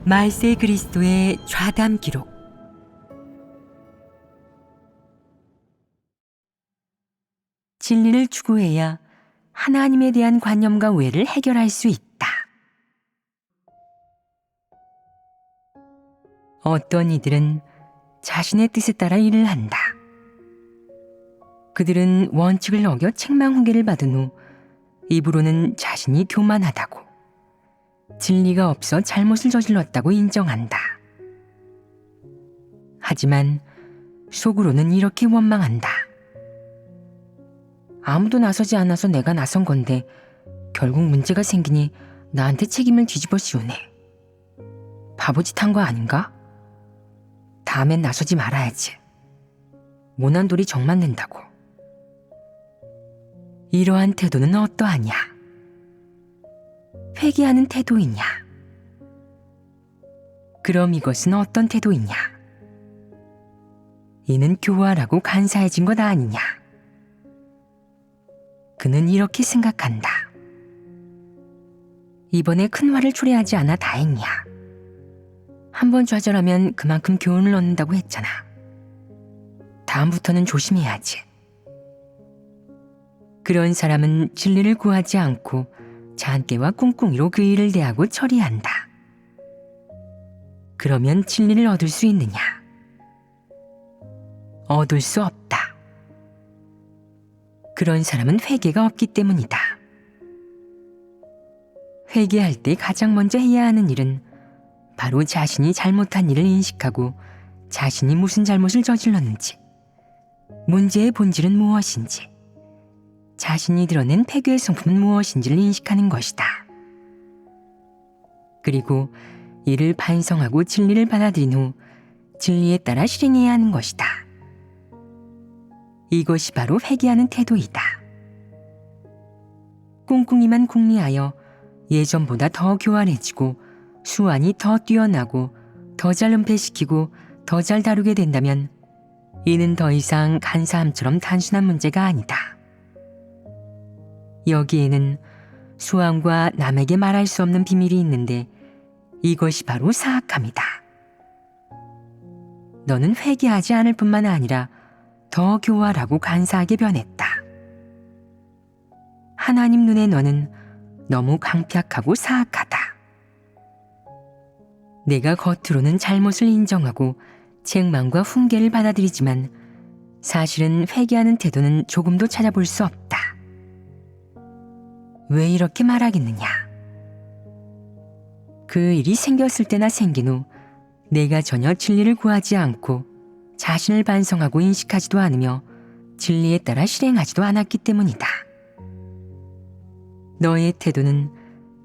말세 그리스도의 좌담 기록. 진리를 추구해야 하나님에 대한 관념과 오해를 해결할 수 있다. 어떤 이들은 자신의 뜻에 따라 일을 한다. 그들은 원칙을 어겨 책망 훈계를 받은 후 입으로는 자신이 교만하다고, 진리가 없어 잘못을 저질렀다고 인정한다. 하지만 속으로는 이렇게 원망한다. 아무도 나서지 않아서 내가 나선 건데 결국 문제가 생기니 나한테 책임을 뒤집어 씌우네. 바보짓 한 거 아닌가? 다음엔 나서지 말아야지. 모난 돌이 정 맞는다고. 이러한 태도는 어떠하냐? 회개하는 태도이냐? 그럼 이것은 어떤 태도이냐? 이는 교활하고 간사해진 것 아니냐? 그는 이렇게 생각한다. 이번에 큰 화를 초래하지 않아 다행이야. 한번 좌절하면 그만큼 교훈을 얻는다고 했잖아. 다음부터는 조심해야지. 그런 사람은 진리를 구하지 않고 잔꾀와 꿍꿍이로 그 일을 대하고 처리한다. 그러면 진리를 얻을 수 있느냐? 얻을 수 없다. 그런 사람은 회개가 없기 때문이다. 회개할 때 가장 먼저 해야 하는 일은 바로 자신이 잘못한 일을 인식하고 자신이 무슨 잘못을 저질렀는지, 문제의 본질은 무엇인지, 자신이 드러낸 폐교의 성품은 무엇인지를 인식하는 것이다. 그리고 이를 반성하고 진리를 받아들인 후 진리에 따라 실행해야 하는 것이다. 이것이 바로 회개하는 태도이다. 꿍꿍이만 궁리하여 예전보다 더 교활해지고 수완이 더 뛰어나고 더 잘 은폐시키고 더 잘 다루게 된다면 이는 더 이상 간사함처럼 단순한 문제가 아니다. 여기에는 수완과 남에게 말할 수 없는 비밀이 있는데 이것이 바로 사악함이다. 너는 회개하지 않을 뿐만 아니라 더 교활하고 간사하게 변했다. 하나님 눈에 너는 너무 강팍하고 사악하다. 내가 겉으로는 잘못을 인정하고 책망과 훈계를 받아들이지만 사실은 회개하는 태도는 조금도 찾아볼 수 없다. 왜 이렇게 말하겠느냐? 그 일이 생겼을 때나 생긴 후 내가 전혀 진리를 구하지 않고 자신을 반성하고 인식하지도 않으며 진리에 따라 실행하지도 않았기 때문이다. 너의 태도는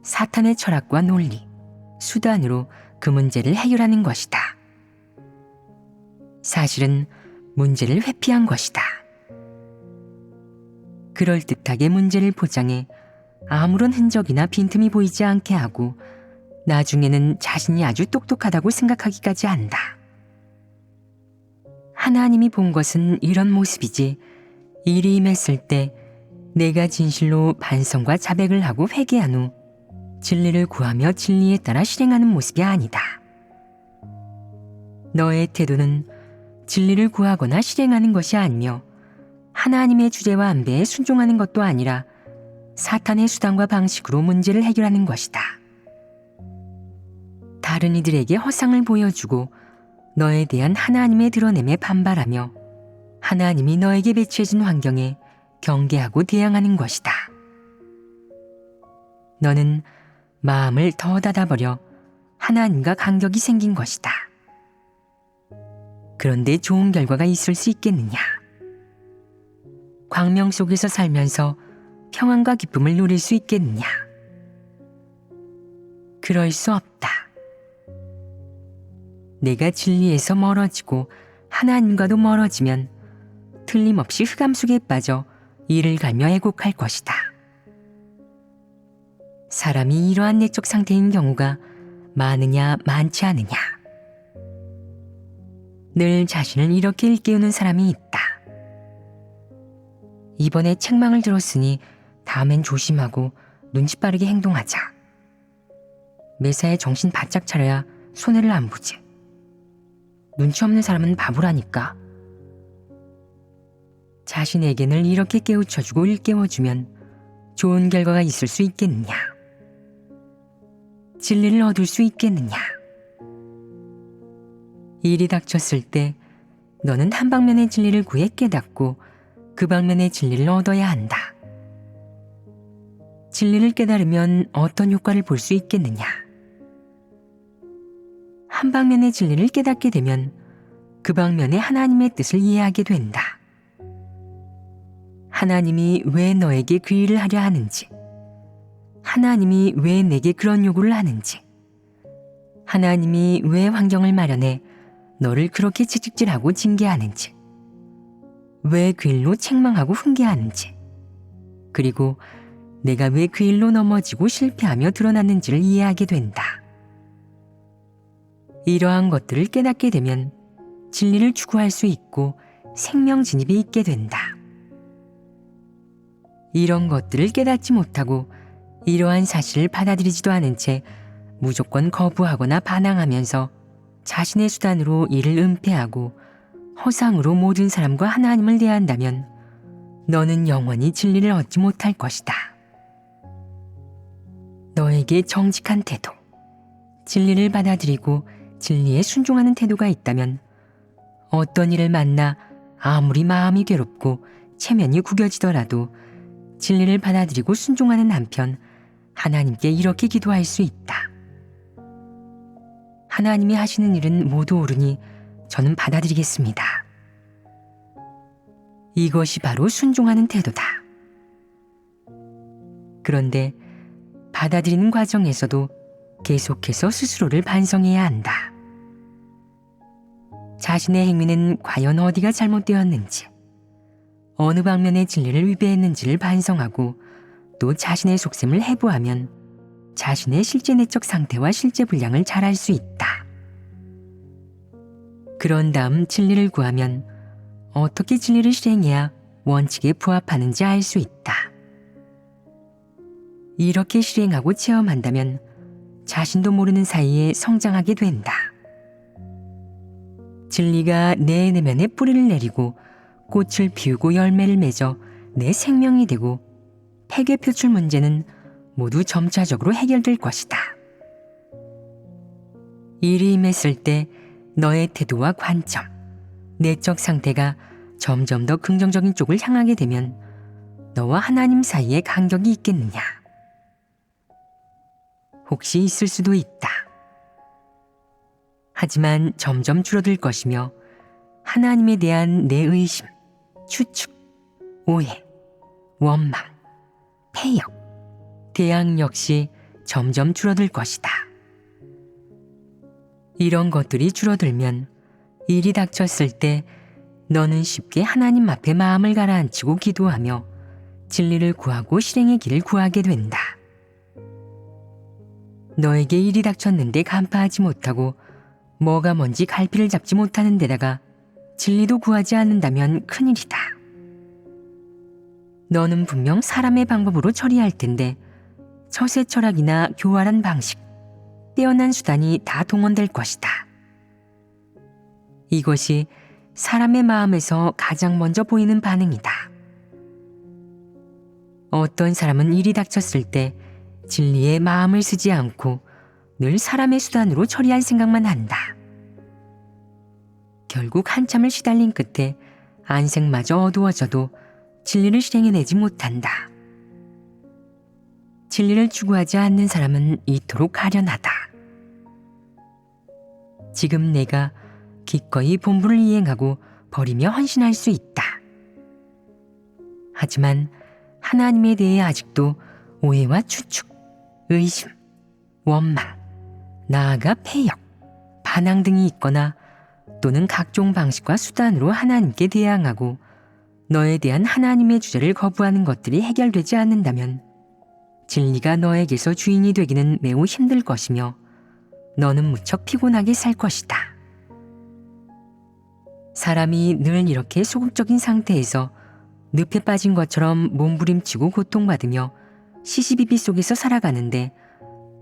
사탄의 철학과 논리, 수단으로 그 문제를 해결하는 것이다. 사실은 문제를 회피한 것이다. 그럴듯하게 문제를 포장해 아무런 흔적이나 빈틈이 보이지 않게 하고 나중에는 자신이 아주 똑똑하다고 생각하기까지 한다. 하나님이 본 것은 이런 모습이지 일이 임했을 때 내가 진실로 반성과 자백을 하고 회개한 후 진리를 구하며 진리에 따라 실행하는 모습이 아니다. 너의 태도는 진리를 구하거나 실행하는 것이 아니며 하나님의 주제와 안배에 순종하는 것도 아니라 사탄의 수단과 방식으로 문제를 해결하는 것이다. 다른 이들에게 허상을 보여주고 너에 대한 하나님의 드러냄에 반발하며 하나님이 너에게 배치해준 환경에 경계하고 대항하는 것이다. 너는 마음을 더 닫아버려 하나님과 간격이 생긴 것이다. 그런데 좋은 결과가 있을 수 있겠느냐? 광명 속에서 살면서 평안과 기쁨을 누릴 수 있겠느냐? 그럴 수 없다. 내가 진리에서 멀어지고 하나님과도 멀어지면 틀림없이 흑암 속에 빠져 이를 갈며 애곡할 것이다. 사람이 이러한 내적 상태인 경우가 많으냐 많지 않으냐? 늘 자신을 이렇게 일깨우는 사람이 있다. 이번에 책망을 들었으니 다음엔 조심하고 눈치 빠르게 행동하자. 매사에 정신 바짝 차려야 손해를 안 보지. 눈치 없는 사람은 바보라니까. 자신에게 늘 이렇게 깨우쳐주고 일깨워주면 좋은 결과가 있을 수 있겠느냐? 진리를 얻을 수 있겠느냐? 일이 닥쳤을 때 너는 한 방면의 진리를 구해 깨닫고 그 방면의 진리를 얻어야 한다. 진리를 깨달으면 어떤 효과를 볼 수 있겠느냐? 한 방면의 진리를 깨닫게 되면 그 방면의 하나님의 뜻을 이해하게 된다. 하나님이 왜 너에게 그 일을 하려 하는지, 하나님이 왜 내게 그런 요구를 하는지, 하나님이 왜 환경을 마련해 너를 그렇게 채찍질하고 징계하는지, 왜 그 일로 책망하고 훈계하는지, 그리고 내가 왜 그 일로 넘어지고 실패하며 드러났는지를 이해하게 된다. 이러한 것들을 깨닫게 되면 진리를 추구할 수 있고 생명 진입이 있게 된다. 이런 것들을 깨닫지 못하고 이러한 사실을 받아들이지도 않은 채 무조건 거부하거나 반항하면서 자신의 수단으로 이를 은폐하고 허상으로 모든 사람과 하나님을 대한다면 너는 영원히 진리를 얻지 못할 것이다. 너에게 정직한 태도, 진리를 받아들이고 진리에 순종하는 태도가 있다면 어떤 일을 만나 아무리 마음이 괴롭고 체면이 구겨지더라도 진리를 받아들이고 순종하는 한편 하나님께 이렇게 기도할 수 있다. 하나님이 하시는 일은 모두 옳으니 저는 받아들이겠습니다. 이것이 바로 순종하는 태도다. 그런데 받아들이는 과정에서도 계속해서 스스로를 반성해야 한다. 자신의 행위는 과연 어디가 잘못되었는지, 어느 방면의 진리를 위배했는지를 반성하고 또 자신의 속셈을 해부하면 자신의 실제 내적 상태와 실제 분량을 잘 알 수 있다. 그런 다음 진리를 구하면 어떻게 진리를 실행해야 원칙에 부합하는지 알 수 있다. 이렇게 실행하고 체험한다면 자신도 모르는 사이에 성장하게 된다. 진리가 내 내면에 뿌리를 내리고 꽃을 피우고 열매를 맺어 내 생명이 되고 폐괴 표출 문제는 모두 점차적으로 해결될 것이다. 일이 임했을 때 너의 태도와 관점, 내적 상태가 점점 더 긍정적인 쪽을 향하게 되면 너와 하나님 사이에 간격이 있겠느냐? 혹시 있을 수도 있다. 하지만 점점 줄어들 것이며 하나님에 대한 내 의심, 추측, 오해, 원망, 폐역, 대항 역시 점점 줄어들 것이다. 이런 것들이 줄어들면 일이 닥쳤을 때 너는 쉽게 하나님 앞에 마음을 가라앉히고 기도하며 진리를 구하고 실행의 길을 구하게 된다. 너에게 일이 닥쳤는데 간파하지 못하고 뭐가 뭔지 갈피를 잡지 못하는 데다가 진리도 구하지 않는다면 큰일이다. 너는 분명 사람의 방법으로 처리할 텐데 처세 철학이나 교활한 방식, 뛰어난 수단이 다 동원될 것이다. 이것이 사람의 마음에서 가장 먼저 보이는 반응이다. 어떤 사람은 일이 닥쳤을 때 진리에 마음을 쓰지 않고 늘 사람의 수단으로 처리할 생각만 한다. 결국 한참을 시달린 끝에 안색마저 어두워져도 진리를 실행해내지 못한다. 진리를 추구하지 않는 사람은 이토록 가련하다. 지금 내가 기꺼이 본분을 이행하고 버리며 헌신할 수 있다. 하지만 하나님에 대해 아직도 오해와 추측, 의심, 원망, 나아가 폐역, 반항 등이 있거나 또는 각종 방식과 수단으로 하나님께 대항하고 너에 대한 하나님의 주제를 거부하는 것들이 해결되지 않는다면 진리가 너에게서 주인이 되기는 매우 힘들 것이며 너는 무척 피곤하게 살 것이다. 사람이 늘 이렇게 소극적인 상태에서 늪에 빠진 것처럼 몸부림치고 고통받으며 시시비비 속에서 살아가는데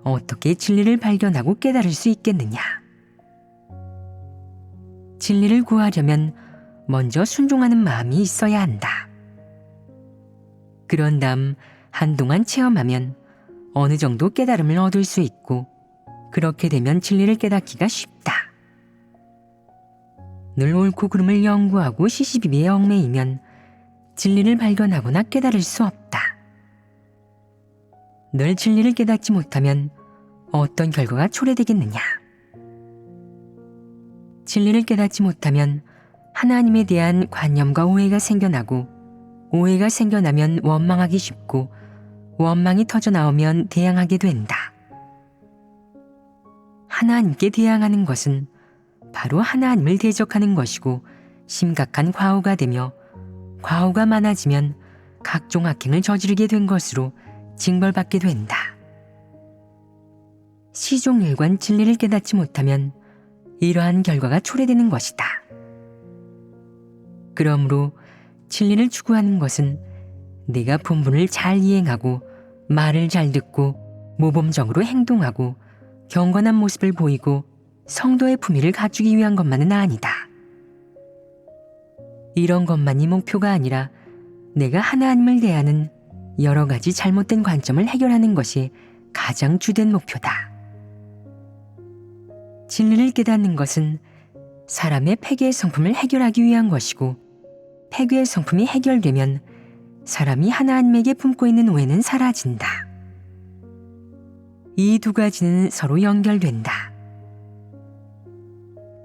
어떻게 진리를 발견하고 깨달을 수 있겠느냐? 진리를 구하려면 먼저 순종하는 마음이 있어야 한다. 그런 다음 한동안 체험하면 어느 정도 깨달음을 얻을 수 있고, 그렇게 되면 진리를 깨닫기가 쉽다. 늘 옳고 그름을 연구하고 시시비비에 얽매이면 진리를 발견하거나 깨달을 수 없다. 늘 진리를 깨닫지 못하면 어떤 결과가 초래되겠느냐. 진리를 깨닫지 못하면 하나님에 대한 관념과 오해가 생겨나고, 오해가 생겨나면 원망하기 쉽고, 원망이 터져나오면 대항하게 된다. 하나님께 대항하는 것은 바로 하나님을 대적하는 것이고, 심각한 과오가 되며, 과오가 많아지면 각종 악행을 저지르게 된 것으로 징벌받게 된다. 시종일관 진리를 깨닫지 못하면 이러한 결과가 초래되는 것이다. 그러므로 진리를 추구하는 것은 내가 본분을 잘 이행하고, 말을 잘 듣고, 모범적으로 행동하고, 경건한 모습을 보이고 성도의 품위를 갖추기 위한 것만은 아니다. 이런 것만이 목표가 아니라 내가 하나님을 대하는 여러 가지 잘못된 관점을 해결하는 것이 가장 주된 목표다. 진리를 깨닫는 것은 사람의 폐괴의 성품을 해결하기 위한 것이고, 폐괴의 성품이 해결되면 사람이 하나님에게 품고 있는 오해는 사라진다. 이 두 가지는 서로 연결된다.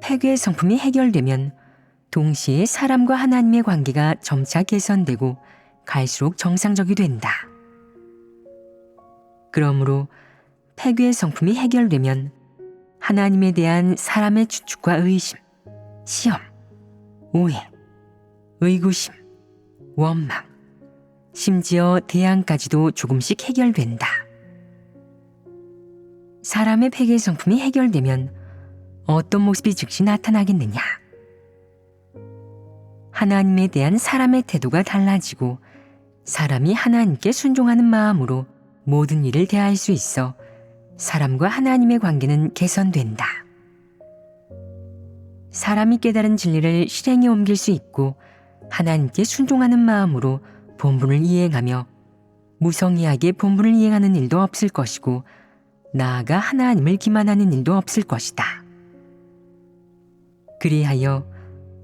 폐괴의 성품이 해결되면 동시에 사람과 하나님의 관계가 점차 개선되고 갈수록 정상적이 된다. 그러므로 폐괴의 성품이 해결되면 하나님에 대한 사람의 추측과 의심, 시험, 오해, 의구심, 원망, 심지어 대항까지도 조금씩 해결된다. 사람의 폐괴의 성품이 해결되면 어떤 모습이 즉시 나타나겠느냐? 하나님에 대한 사람의 태도가 달라지고, 사람이 하나님께 순종하는 마음으로 모든 일을 대할 수 있어 사람과 하나님의 관계는 개선된다. 사람이 깨달은 진리를 실행에 옮길 수 있고, 하나님께 순종하는 마음으로 본분을 이행하며 무성의하게 본분을 이행하는 일도 없을 것이고, 나아가 하나님을 기만하는 일도 없을 것이다. 그리하여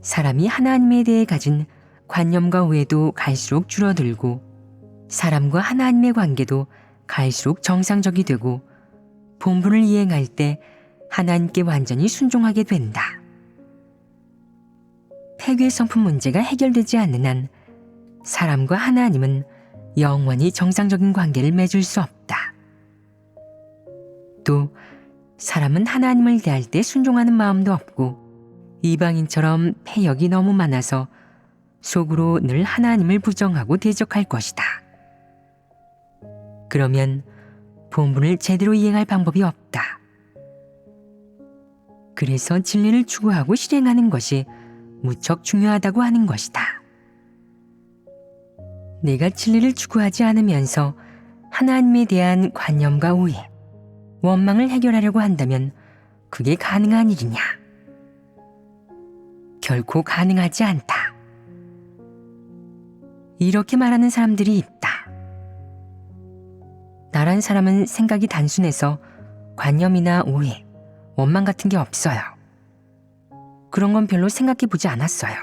사람이 하나님에 대해 가진 관념과 오해도 갈수록 줄어들고, 사람과 하나님의 관계도 갈수록 정상적이 되고, 본분을 이행할 때 하나님께 완전히 순종하게 된다. 폐괴 성품 문제가 해결되지 않는 한 사람과 하나님은 영원히 정상적인 관계를 맺을 수 없다. 또 사람은 하나님을 대할 때 순종하는 마음도 없고, 이방인처럼 패역이 너무 많아서 속으로 늘 하나님을 부정하고 대적할 것이다. 그러면 본분을 제대로 이행할 방법이 없다. 그래서 진리를 추구하고 실행하는 것이 무척 중요하다고 하는 것이다. 내가 진리를 추구하지 않으면서 하나님에 대한 관념과 오해, 원망을 해결하려고 한다면 그게 가능한 일이냐? 결코 가능하지 않다. 이렇게 말하는 사람들이 있다. 나란 사람은 생각이 단순해서 관념이나 오해, 원망 같은 게 없어요. 그런 건 별로 생각해 보지 않았어요.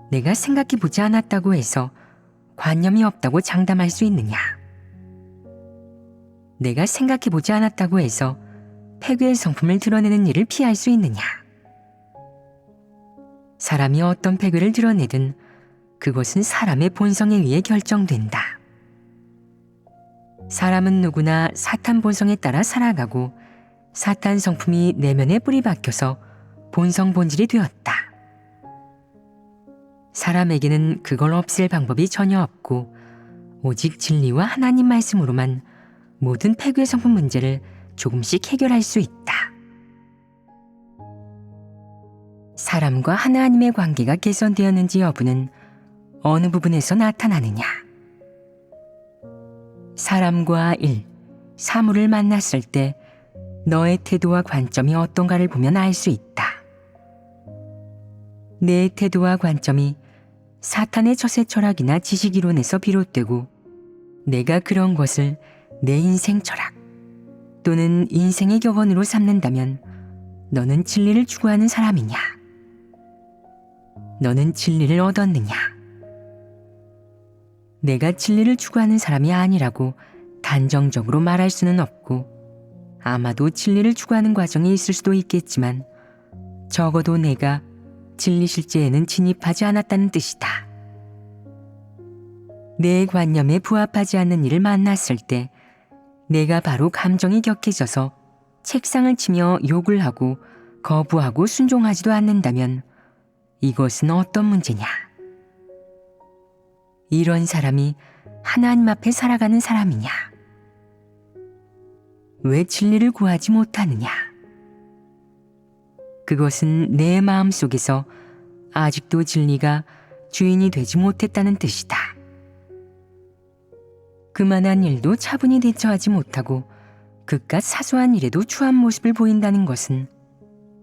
내가 생각해 보지 않았다고 해서 관념이 없다고 장담할 수 있느냐? 내가 생각해 보지 않았다고 해서 폐괴의 성품을 드러내는 일을 피할 수 있느냐? 사람이 어떤 폐괴를 드러내든 그것은 사람의 본성에 의해 결정된다. 사람은 누구나 사탄 본성에 따라 살아가고, 사탄 성품이 내면에 뿌리 박혀서 본성 본질이 되었다. 사람에게는 그걸 없앨 방법이 전혀 없고, 오직 진리와 하나님 말씀으로만 모든 폐괴 성품 문제를 조금씩 해결할 수 있다. 사람과 하나님의 관계가 개선되었는지 여부는 어느 부분에서 나타나느냐? 사람과 일, 사물을 만났을 때 너의 태도와 관점이 어떤가를 보면 알 수 있다. 내 태도와 관점이 사탄의 처세 철학이나 지식 이론에서 비롯되고 내가 그런 것을 내 인생 철학 또는 인생의 격언으로 삼는다면 너는 진리를 추구하는 사람이냐? 너는 진리를 얻었느냐? 내가 진리를 추구하는 사람이 아니라고 단정적으로 말할 수는 없고 아마도 진리를 추구하는 과정이 있을 수도 있겠지만 적어도 내가 진리 실제에는 진입하지 않았다는 뜻이다. 내 관념에 부합하지 않는 일을 만났을 때 내가 바로 감정이 격해져서 책상을 치며 욕을 하고 거부하고 순종하지도 않는다면 이것은 어떤 문제냐? 이런 사람이 하나님 앞에 살아가는 사람이냐? 왜 진리를 구하지 못하느냐? 그것은 내 마음 속에서 아직도 진리가 주인이 되지 못했다는 뜻이다. 그만한 일도 차분히 대처하지 못하고 그깟 사소한 일에도 추한 모습을 보인다는 것은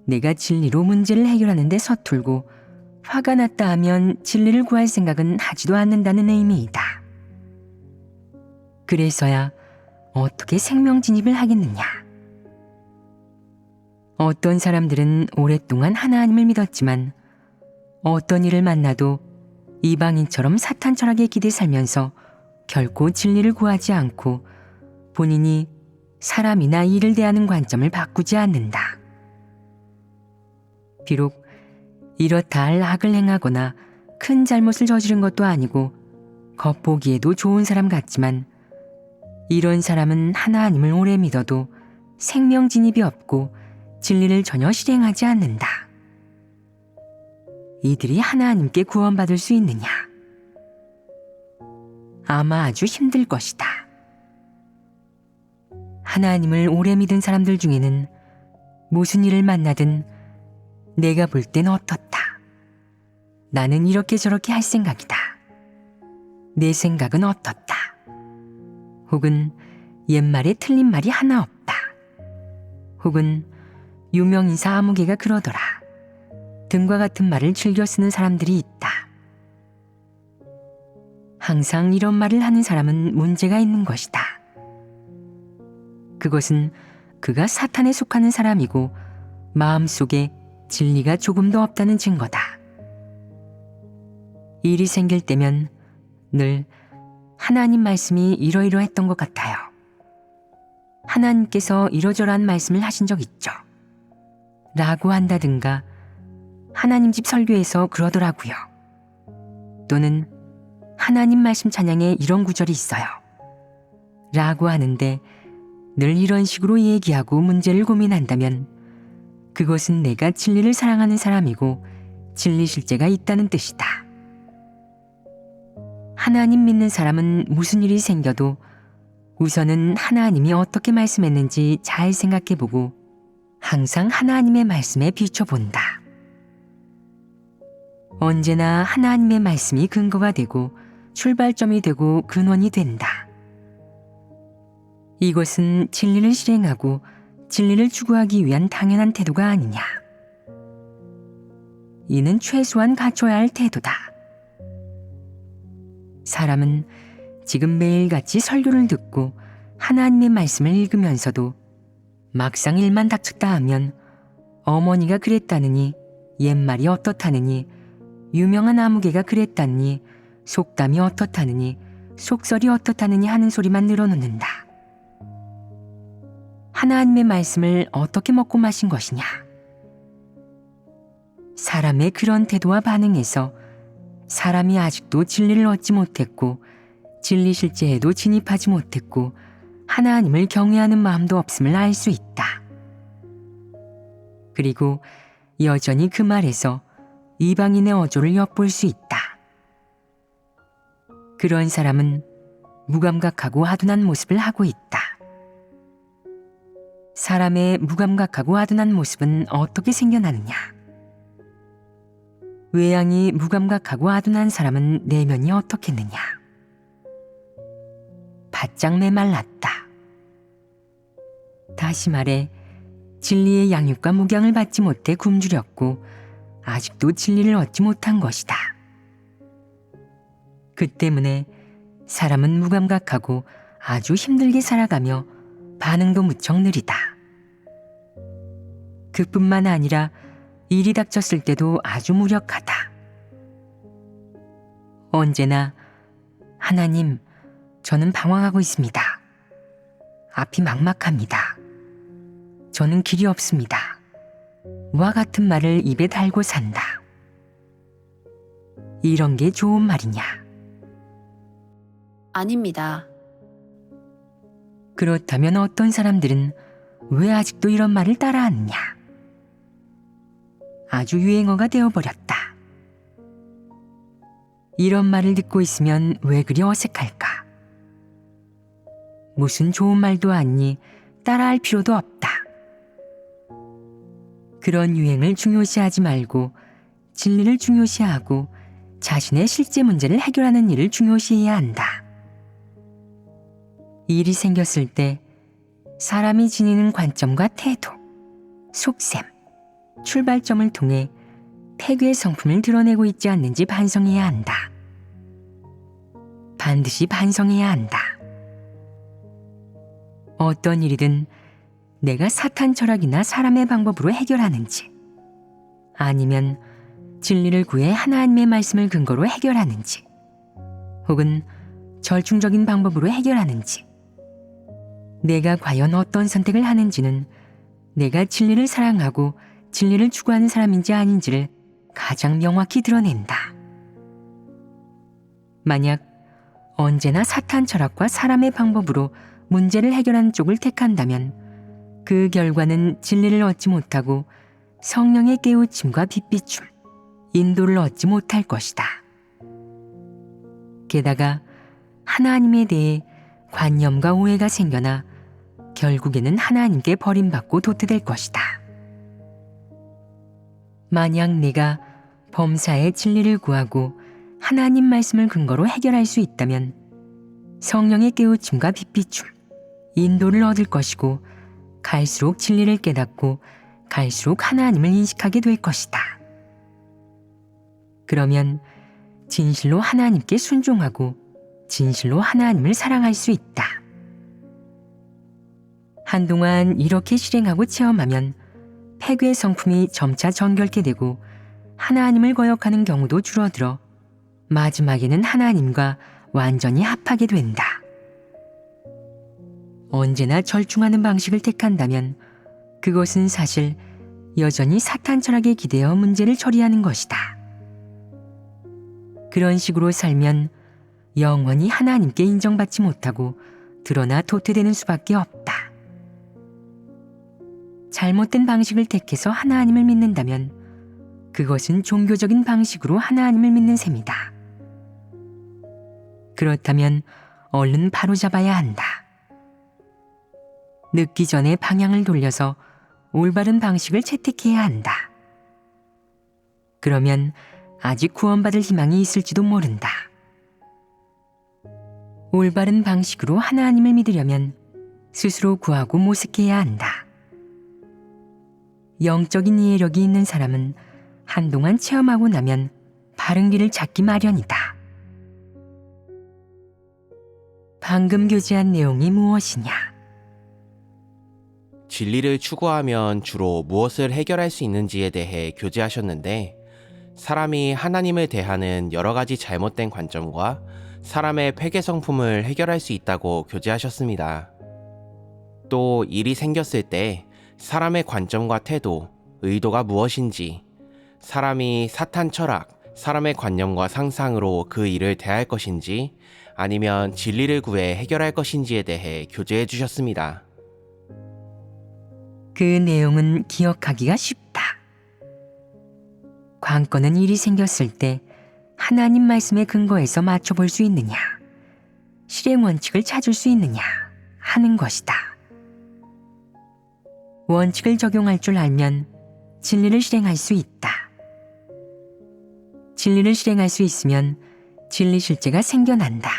내가 진리로 문제를 해결하는 데 서툴고 화가 났다 하면 진리를 구할 생각은 하지도 않는다는 의미이다. 그래서야 어떻게 생명 진입을 하겠느냐? 어떤 사람들은 오랫동안 하나님을 믿었지만 어떤 일을 만나도 이방인처럼 사탄 철학에 기대 살면서 결코 진리를 구하지 않고 본인이 사람이나 일을 대하는 관점을 바꾸지 않는다. 비록 이렇다 할 악을 행하거나 큰 잘못을 저지른 것도 아니고 겉보기에도 좋은 사람 같지만 이런 사람은 하나님을 오래 믿어도 생명 진입이 없고 진리를 전혀 실행하지 않는다. 이들이 하나님께 구원받을 수 있느냐? 아마 아주 힘들 것이다. 하나님을 오래 믿은 사람들 중에는 무슨 일을 만나든 내가 볼 땐 어떻다. 나는 이렇게 저렇게 할 생각이다. 내 생각은 어떻다. 혹은 옛말에 틀린 말이 하나 없다. 혹은 유명인사 아무개가 그러더라. 등과 같은 말을 즐겨 쓰는 사람들이 있다. 항상 이런 말을 하는 사람은 문제가 있는 것이다. 그것은 그가 사탄에 속하는 사람이고 마음속에 진리가 조금도 없다는 증거다. 일이 생길 때면 늘 하나님 말씀이 이러이러했던 것 같아요. 하나님께서 이러저러한 말씀을 하신 적 있죠. 라고 한다든가 하나님 집 설교에서 그러더라고요. 또는 하나님 말씀 찬양에 이런 구절이 있어요. 라고 하는데 늘 이런 식으로 얘기하고 문제를 고민한다면 그것은 내가 진리를 사랑하는 사람이고 진리 실제가 있다는 뜻이다. 하나님 믿는 사람은 무슨 일이 생겨도 우선은 하나님이 어떻게 말씀했는지 잘 생각해보고 항상 하나님의 말씀에 비춰본다. 언제나 하나님의 말씀이 근거가 되고 출발점이 되고 근원이 된다. 이것은 진리를 실행하고 진리를 추구하기 위한 당연한 태도가 아니냐. 이는 최소한 갖춰야 할 태도다. 사람은 지금 매일같이 설교를 듣고 하나님의 말씀을 읽으면서도 막상 일만 닥쳤다 하면 어머니가 그랬다느니 옛말이 어떻다느니 유명한 아무개가 그랬다느니 속담이 어떻다느니 속설이 어떻다느니 하는 소리만 늘어놓는다. 하나님의 말씀을 어떻게 먹고 마신 것이냐? 사람의 그런 태도와 반응에서 사람이 아직도 진리를 얻지 못했고 진리 실제에도 진입하지 못했고 하나님을 경외하는 마음도 없음을 알 수 있다. 그리고 여전히 그 말에서 이방인의 어조를 엿볼 수 있다. 그런 사람은 무감각하고 아둔한 모습을 하고 있다. 사람의 무감각하고 아둔한 모습은 어떻게 생겨나느냐? 외양이 무감각하고 아둔한 사람은 내면이 어떻겠느냐? 바짝 메말랐다. 다시 말해 진리의 양육과 목양을 받지 못해 굶주렸고 아직도 진리를 얻지 못한 것이다. 그 때문에 사람은 무감각하고 아주 힘들게 살아가며 반응도 무척 느리다. 그뿐만 아니라 일이 닥쳤을 때도 아주 무력하다. 언제나 하나님, 저는 방황하고 있습니다. 앞이 막막합니다. 저는 길이 없습니다. 와 같은 말을 입에 달고 산다. 이런 게 좋은 말이냐? 아닙니다. 그렇다면 어떤 사람들은 왜 아직도 이런 말을 따라하느냐? 아주 유행어가 되어버렸다. 이런 말을 듣고 있으면 왜 그리 어색할까? 무슨 좋은 말도 아니니 따라할 필요도 없다. 그런 유행을 중요시하지 말고 진리를 중요시하고 자신의 실제 문제를 해결하는 일을 중요시해야 한다. 일이 생겼을 때 사람이 지니는 관점과 태도, 속셈, 출발점을 통해 폐괴의 성품을 드러내고 있지 않는지 반성해야 한다. 반드시 반성해야 한다. 어떤 일이든 내가 사탄 철학이나 사람의 방법으로 해결하는지, 아니면 진리를 구해 하나님의 말씀을 근거로 해결하는지, 혹은 절충적인 방법으로 해결하는지, 내가 과연 어떤 선택을 하는지는 내가 진리를 사랑하고 진리를 추구하는 사람인지 아닌지를 가장 명확히 드러낸다. 만약 언제나 사탄 철학과 사람의 방법으로 문제를 해결하는 쪽을 택한다면 그 결과는 진리를 얻지 못하고 성령의 깨우침과 빛비춤, 인도를 얻지 못할 것이다. 게다가 하나님에 대해 관념과 오해가 생겨나 결국에는 하나님께 버림받고 도태될 것이다. 만약 내가 범사의 진리를 구하고 하나님 말씀을 근거로 해결할 수 있다면 성령의 깨우침과 빛비춤, 인도를 얻을 것이고 갈수록 진리를 깨닫고 갈수록 하나님을 인식하게 될 것이다. 그러면 진실로 하나님께 순종하고 진실로 하나님을 사랑할 수 있다. 한동안 이렇게 실행하고 체험하면 폐괴의 성품이 점차 정결케 되고 하나님을 거역하는 경우도 줄어들어 마지막에는 하나님과 완전히 합하게 된다. 언제나 절충하는 방식을 택한다면 그것은 사실 여전히 사탄 철학에 기대어 문제를 처리하는 것이다. 그런 식으로 살면 영원히 하나님께 인정받지 못하고 드러나 도태되는 수밖에 없다. 잘못된 방식을 택해서 하나님을 믿는다면 그것은 종교적인 방식으로 하나님을 믿는 셈이다. 그렇다면 얼른 바로잡아야 한다. 늦기 전에 방향을 돌려서 올바른 방식을 채택해야 한다. 그러면 아직 구원받을 희망이 있을지도 모른다. 올바른 방식으로 하나님을 믿으려면 스스로 구하고 모색해야 한다. 영적인 이해력이 있는 사람은 한동안 체험하고 나면 바른 길을 찾기 마련이다. 방금 교제한 내용이 무엇이냐? 진리를 추구하면 주로 무엇을 해결할 수 있는지에 대해 교제하셨는데, 사람이 하나님을 대하는 여러 가지 잘못된 관점과 사람의 폐괴 성품을 해결할 수 있다고 교제하셨습니다. 또 일이 생겼을 때 사람의 관점과 태도, 의도가 무엇인지, 사람이 사탄 철학, 사람의 관념과 상상으로 그 일을 대할 것인지 아니면 진리를 구해 해결할 것인지에 대해 교제해 주셨습니다. 그 내용은 기억하기가 쉽다. 관건은 일이 생겼을 때 하나님 말씀의 근거에서 맞춰볼 수 있느냐, 실행 원칙을 찾을 수 있느냐 하는 것이다. 원칙을 적용할 줄 알면 진리를 실행할 수 있다. 진리를 실행할 수 있으면 진리 실제가 생겨난다.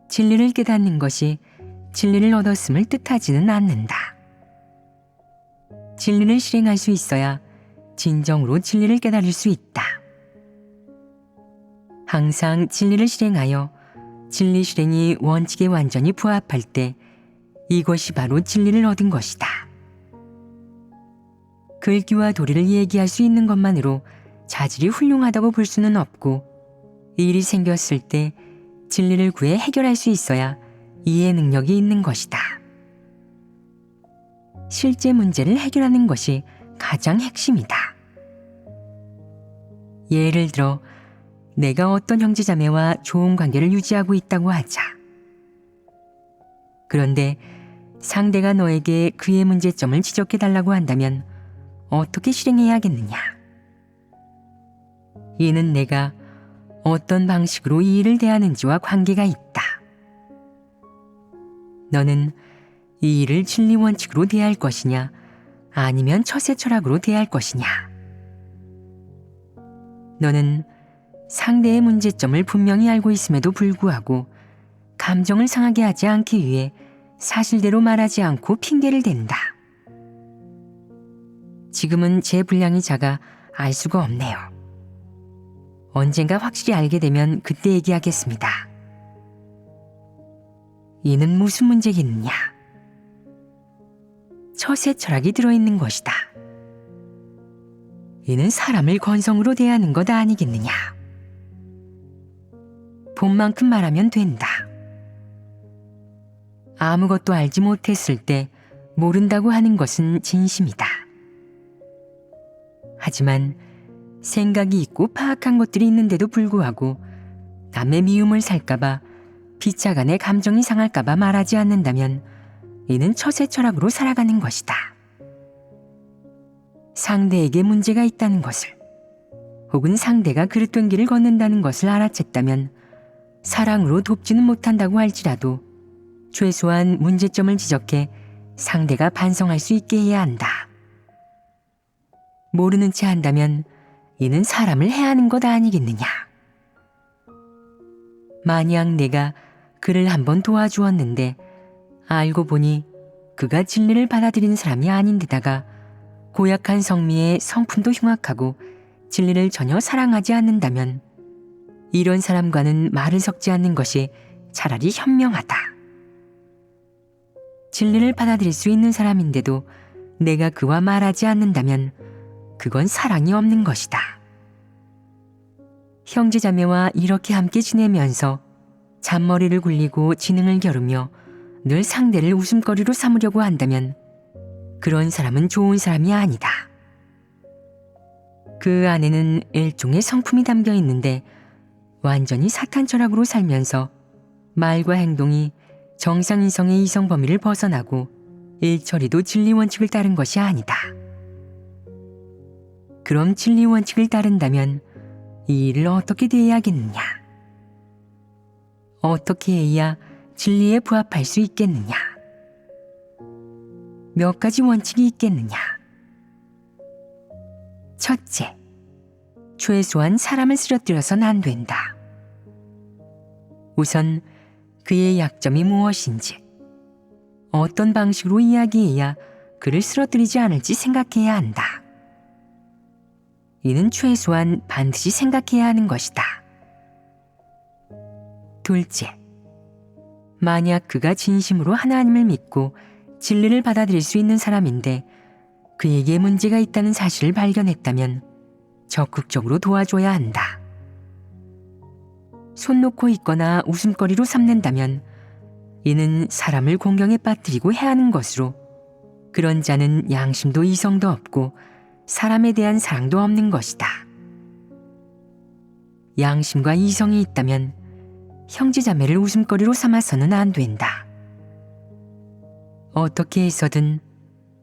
진리를 깨닫는 것이 진리를 얻었음을 뜻하지는 않는다. 진리를 실행할 수 있어야 진정으로 진리를 깨달을 수 있다. 항상 진리를 실행하여 진리 실행이 원칙에 완전히 부합할 때 이것이 바로 진리를 얻은 것이다. 글귀와 도리를 얘기할 수 있는 것만으로 자질이 훌륭하다고 볼 수는 없고, 일이 생겼을 때 진리를 구해 해결할 수 있어야 이해 능력이 있는 것이다. 실제 문제를 해결하는 것이 가장 핵심이다. 예를 들어 내가 어떤 형제자매와 좋은 관계를 유지하고 있다고 하자. 그런데 상대가 너에게 그의 문제점을 지적해달라고 한다면 어떻게 실행해야겠느냐? 이는 내가 어떤 방식으로 이 일을 대하는지와 관계가 있다. 너는 이 일을 진리 원칙으로 대할 것이냐, 아니면 처세 철학으로 대할 것이냐? 너는 상대의 문제점을 분명히 알고 있음에도 불구하고 감정을 상하게 하지 않기 위해 사실대로 말하지 않고 핑계를 댄다. 지금은 제 분량이 작아 알 수가 없네요. 언젠가 확실히 알게 되면 그때 얘기하겠습니다. 이는 무슨 문제겠느냐? 처세 철학이 들어있는 것이다. 이는 사람을 건성으로 대하는 것 아니겠느냐? 본 만큼 말하면 된다. 아무것도 알지 못했을 때 모른다고 하는 것은 진심이다. 하지만 생각이 있고 파악한 것들이 있는데도 불구하고 남의 미움을 살까봐, 비차간의 감정이 상할까봐 말하지 않는다면 이는 처세 철학으로 살아가는 것이다. 상대에게 문제가 있다는 것을, 혹은 상대가 그릇된 길을 걷는다는 것을 알아챘다면 사랑으로 돕지는 못한다고 할지라도 최소한 문제점을 지적해 상대가 반성할 수 있게 해야 한다. 모르는 채 한다면 이는 사람을 해하는 것 아니겠느냐? 만약 내가 그를 한번 도와주었는데 알고 보니 그가 진리를 받아들이는 사람이 아닌데다가 고약한 성미에 성품도 흉악하고 진리를 전혀 사랑하지 않는다면 이런 사람과는 말을 섞지 않는 것이 차라리 현명하다. 진리를 받아들일 수 있는 사람인데도 내가 그와 말하지 않는다면 그건 사랑이 없는 것이다. 형제자매와 이렇게 함께 지내면서 잔머리를 굴리고 지능을 겨루며 늘 상대를 웃음거리로 삼으려고 한다면 그런 사람은 좋은 사람이 아니다. 그 안에는 일종의 성품이 담겨 있는데 완전히 사탄 철학으로 살면서 말과 행동이 정상인성의 이성 범위를 벗어나고 일처리도 진리 원칙을 따른 것이 아니다. 그럼 진리 원칙을 따른다면 이 일을 어떻게 대해야겠느냐? 어떻게 해야 진리에 부합할 수 있겠느냐? 몇 가지 원칙이 있겠느냐? 첫째, 최소한 사람을 쓰러뜨려서는 안 된다. 우선 그의 약점이 무엇인지, 어떤 방식으로 이야기해야 그를 쓰러뜨리지 않을지 생각해야 한다. 이는 최소한 반드시 생각해야 하는 것이다. 둘째, 만약 그가 진심으로 하나님을 믿고 진리를 받아들일 수 있는 사람인데 그에게 문제가 있다는 사실을 발견했다면 적극적으로 도와줘야 한다. 손 놓고 있거나 웃음거리로 삼는다면 이는 사람을 공경에 빠뜨리고 해하는 것으로, 그런 자는 양심도 이성도 없고 사람에 대한 사랑도 없는 것이다. 양심과 이성이 있다면 형제자매를 웃음거리로 삼아서는 안 된다. 어떻게 해서든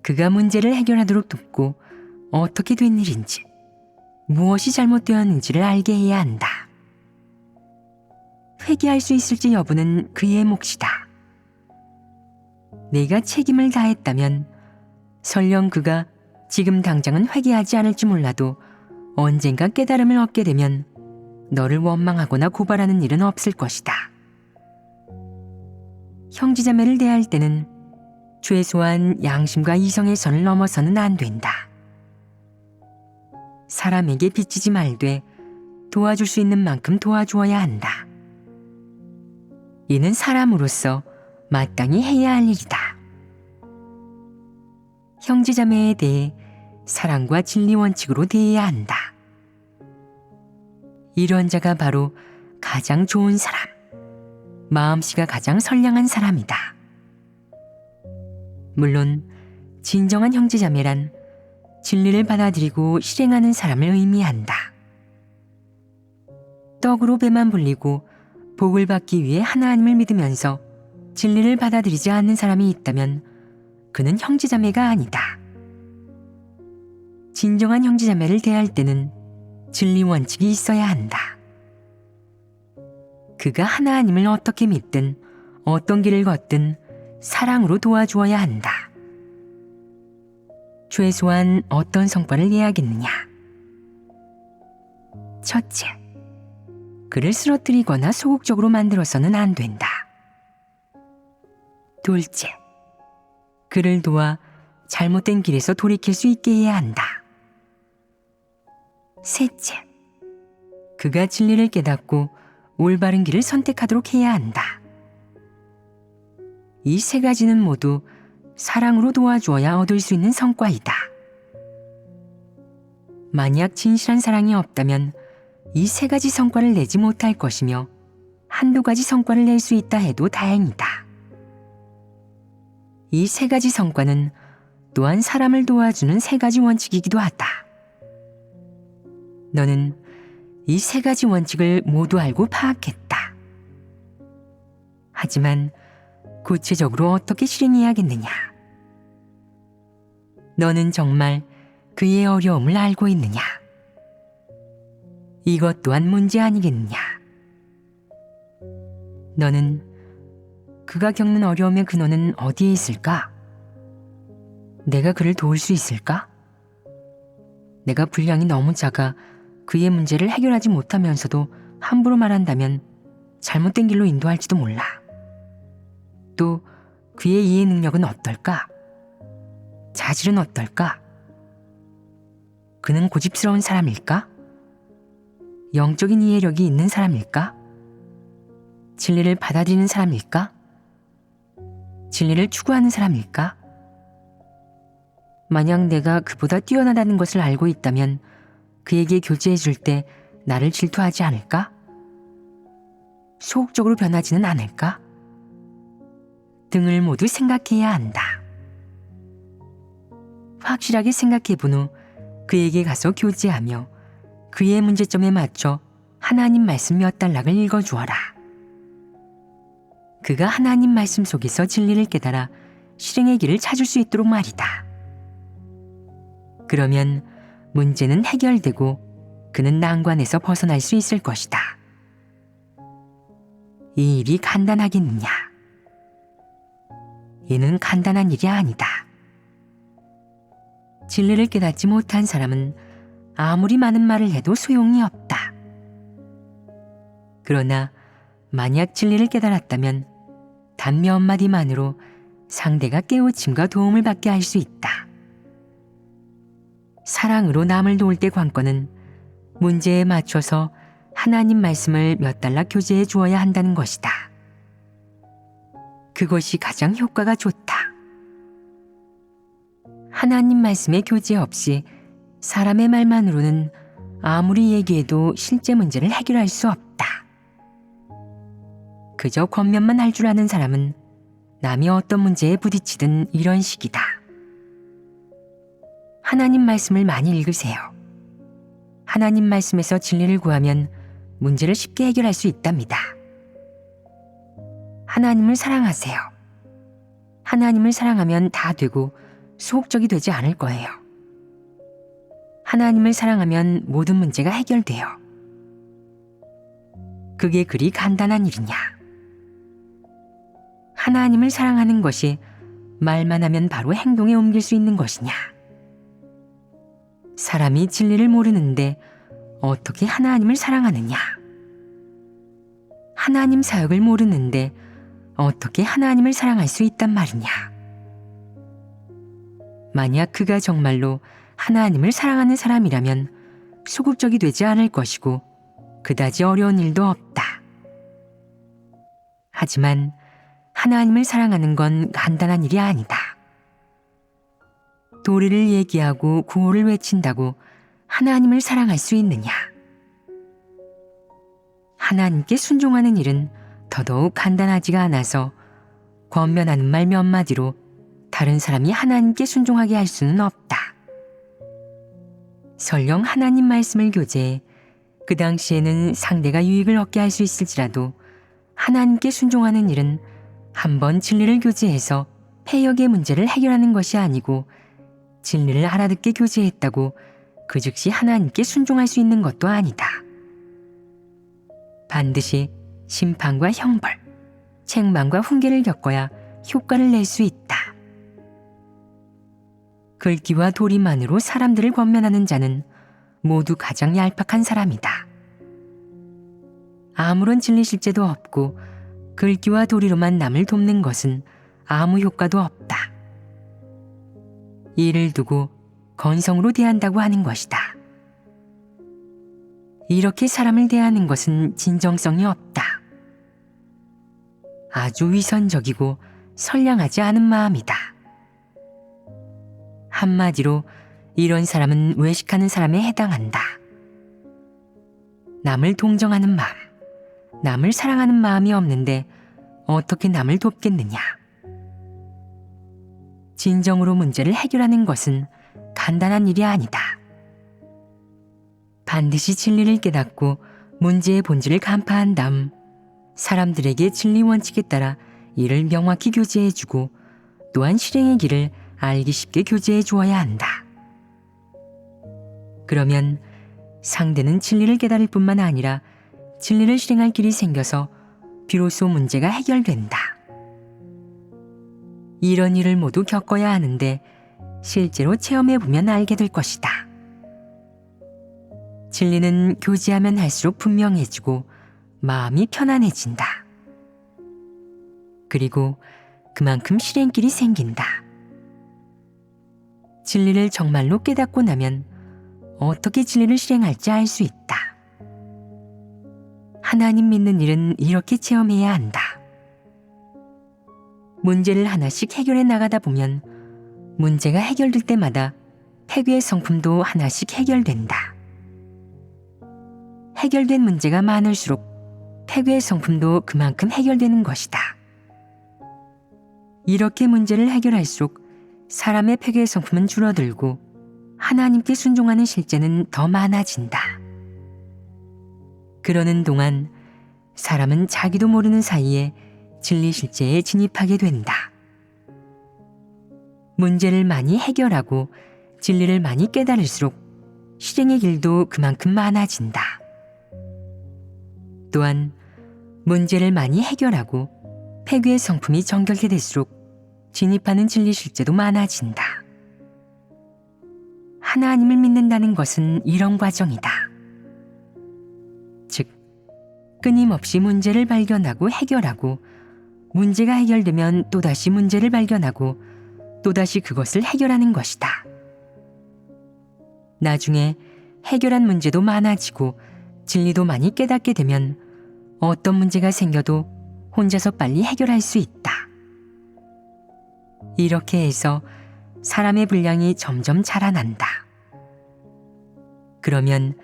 그가 문제를 해결하도록 돕고 어떻게 된 일인지, 무엇이 잘못되었는지를 알게 해야 한다. 회개할 수 있을지 여부는 그의 몫이다. 내가 책임을 다했다면 설령 그가 지금 당장은 회개하지 않을지 몰라도 언젠가 깨달음을 얻게 되면 너를 원망하거나 고발하는 일은 없을 것이다. 형제자매를 대할 때는 최소한 양심과 이성의 선을 넘어서는 안 된다. 사람에게 비치지 말되 도와줄 수 있는 만큼 도와주어야 한다. 이는 사람으로서 마땅히 해야 할 일이다. 형제자매에 대해 사랑과 진리 원칙으로 대해야 한다. 이런 자가 바로 가장 좋은 사람, 마음씨가 가장 선량한 사람이다. 물론 진정한 형제자매란 진리를 받아들이고 실행하는 사람을 의미한다. 떡으로 배만 불리고 복을 받기 위해 하나님을 믿으면서 진리를 받아들이지 않는 사람이 있다면 그는 형제자매가 아니다. 진정한 형제자매를 대할 때는 진리 원칙이 있어야 한다. 그가 하나님을 어떻게 믿든 어떤 길을 걷든 사랑으로 도와주어야 한다. 최소한 어떤 성과를 내야겠느냐? 첫째, 그를 쓰러뜨리거나 소극적으로 만들어서는 안 된다. 둘째, 그를 도와 잘못된 길에서 돌이킬 수 있게 해야 한다. 셋째, 그가 진리를 깨닫고 올바른 길을 선택하도록 해야 한다. 이 세 가지는 모두 사랑으로 도와주어야 얻을 수 있는 성과이다. 만약 진실한 사랑이 없다면 이 세 가지 성과를 내지 못할 것이며 한두 가지 성과를 낼 수 있다 해도 다행이다. 이 세 가지 성과는 또한 사람을 도와주는 세 가지 원칙이기도 하다. 너는 이 세 가지 원칙을 모두 알고 파악했다. 하지만 구체적으로 어떻게 실행해야겠느냐? 너는 정말 그의 어려움을 알고 있느냐? 이것 또한 문제 아니겠느냐? 너는 그가 겪는 어려움의 근원은 어디에 있을까? 내가 그를 도울 수 있을까? 내가 분량이 너무 작아 그의 문제를 해결하지 못하면서도 함부로 말한다면 잘못된 길로 인도할지도 몰라. 또 그의 이해 능력은 어떨까? 자질은 어떨까? 그는 고집스러운 사람일까? 영적인 이해력이 있는 사람일까? 진리를 받아들이는 사람일까? 진리를 추구하는 사람일까? 만약 내가 그보다 뛰어나다는 것을 알고 있다면 그에게 교제해 줄 때 나를 질투하지 않을까? 소극적으로 변하지는 않을까? 등을 모두 생각해야 한다. 확실하게 생각해 본 후 그에게 가서 교제하며 그의 문제점에 맞춰 하나님 말씀 몇 단락을 읽어주어라. 그가 하나님 말씀 속에서 진리를 깨달아 실행의 길을 찾을 수 있도록 말이다. 그러면 문제는 해결되고 그는 난관에서 벗어날 수 있을 것이다. 이 일이 간단하겠느냐? 이는 간단한 일이 아니다. 진리를 깨닫지 못한 사람은 아무리 많은 말을 해도 소용이 없다. 그러나 만약 진리를 깨달았다면 단 몇 마디만으로 상대가 깨우침과 도움을 받게 할 수 있다. 사랑으로 남을 도울 때 관건은 문제에 맞춰서 하나님 말씀을 몇 달락 교제해 주어야 한다는 것이다. 그것이 가장 효과가 좋다. 하나님 말씀의 교제 없이 사람의 말만으로는 아무리 얘기해도 실제 문제를 해결할 수 없다. 그저 겉면만 할 줄 아는 사람은 남이 어떤 문제에 부딪히든 이런 식이다. 하나님 말씀을 많이 읽으세요. 하나님 말씀에서 진리를 구하면 문제를 쉽게 해결할 수 있답니다. 하나님을 사랑하세요. 하나님을 사랑하면 다 되고 소극적이 되지 않을 거예요. 하나님을 사랑하면 모든 문제가 해결돼요. 그게 그리 간단한 일이냐? 하나님을 사랑하는 것이 말만 하면 바로 행동에 옮길 수 있는 것이냐? 사람이 진리를 모르는데 어떻게 하나님을 사랑하느냐? 하나님 사역을 모르는데 어떻게 하나님을 사랑할 수 있단 말이냐? 만약 그가 정말로 하나님을 사랑하는 사람이라면 소극적이 되지 않을 것이고 그다지 어려운 일도 없다. 하지만 하나님을 사랑하는 건 간단한 일이 아니다. 도리를 얘기하고 구호를 외친다고 하나님을 사랑할 수 있느냐? 하나님께 순종하는 일은 더더욱 간단하지가 않아서 권면하는 말 몇 마디로 다른 사람이 하나님께 순종하게 할 수는 없다. 설령 하나님 말씀을 교제해 그 당시에는 상대가 유익을 얻게 할 수 있을지라도 하나님께 순종하는 일은 한번 진리를 교제해서 패역의 문제를 해결하는 것이 아니고 진리를 알아듣게 교제했다고 그 즉시 하나님께 순종할 수 있는 것도 아니다. 반드시 심판과 형벌, 책망과 훈계를 겪어야 효과를 낼 수 있다. 글귀와 도리만으로 사람들을 권면하는 자는 모두 가장 얄팍한 사람이다. 아무런 진리 실제도 없고 글귀와 도리로만 남을 돕는 것은 아무 효과도 없다. 이를 두고 건성으로 대한다고 하는 것이다. 이렇게 사람을 대하는 것은 진정성이 없다. 아주 위선적이고 선량하지 않은 마음이다. 한마디로 이런 사람은 외식하는 사람에 해당한다. 남을 동정하는 마음, 남을 사랑하는 마음이 없는데 어떻게 남을 돕겠느냐? 진정으로 문제를 해결하는 것은 간단한 일이 아니다. 반드시 진리를 깨닫고 문제의 본질을 간파한 다음 사람들에게 진리 원칙에 따라 이를 명확히 교제해주고 또한 실행의 길을 알기 쉽게 교제해 주어야 한다. 그러면 상대는 진리를 깨달을 뿐만 아니라 진리를 실행할 길이 생겨서 비로소 문제가 해결된다. 이런 일을 모두 겪어야 하는데 실제로 체험해보면 알게 될 것이다. 진리는 교제하면 할수록 분명해지고 마음이 편안해진다. 그리고 그만큼 실행길이 생긴다. 진리를 정말로 깨닫고 나면 어떻게 진리를 실행할지 알 수 있다. 하나님 믿는 일은 이렇게 체험해야 한다. 문제를 하나씩 해결해 나가다 보면 문제가 해결될 때마다 폐괴의 성품도 하나씩 해결된다. 해결된 문제가 많을수록 폐괴의 성품도 그만큼 해결되는 것이다. 이렇게 문제를 해결할수록 사람의 폐괴의 성품은 줄어들고 하나님께 순종하는 실제는 더 많아진다. 그러는 동안 사람은 자기도 모르는 사이에 진리 실제에 진입하게 된다. 문제를 많이 해결하고 진리를 많이 깨달을수록 실행의 길도 그만큼 많아진다. 또한 문제를 많이 해결하고 폐괴의 성품이 정결케 될수록 진입하는 진리 실제도 많아진다. 하나님을 믿는다는 것은 이런 과정이다. 즉, 끊임없이 문제를 발견하고 해결하고 문제가 해결되면 또다시 문제를 발견하고 또다시 그것을 해결하는 것이다. 나중에 해결한 문제도 많아지고 진리도 많이 깨닫게 되면 어떤 문제가 생겨도 혼자서 빨리 해결할 수 있다. 이렇게 해서 사람의 분량이 점점 자라난다. 그러면